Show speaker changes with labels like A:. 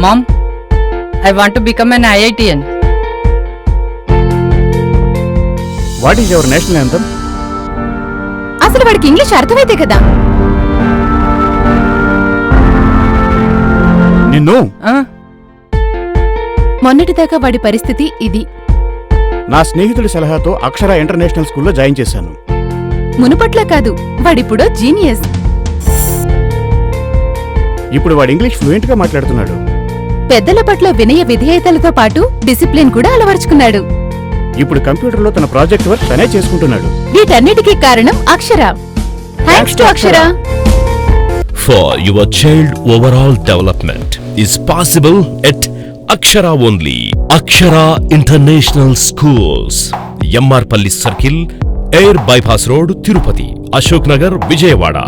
A: Mom, I want to become an IITian.
B: What is your national anthem?
C: అసలు వాడికి English అర్థమైతే కదా.
B: నిన్ను
C: మొన్నటిదాకా వాడి పరిస్థితి ఇది.
B: నా స్నేహితుడి సలహాతో అక్షర ఇంటర్నేషనల్ స్కూల్లో జాయిన్ చేశాను.
C: మునుపట్ల కాదు, వాడిప్పుడో జీనియస్.
B: ఇప్పుడు వాడు ఇంగ్లీష్ ఫ్లూయెంట్ గా మాట్లాడుతున్నాడు.
C: పెద్దల పట్ల వినయ విధేయతలతో పాటు డిసిప్లిన్ కూడా అలవర్చుకున్నాడు.
B: ఇప్పుడు కంప్యూటర్లో తన ప్రాజెక్ట్ వర్క్ తనే చేసుకుంటున్నాడు.
C: వీటన్నిటికీ కారణం Akshara. Thanks to Akshara.
D: For your child overall development is possible at Akshara only. Akshara International Schools, MR Palli Circle, Air Bypass Road, Tirupati, Ashok Nagar, Vijayawada.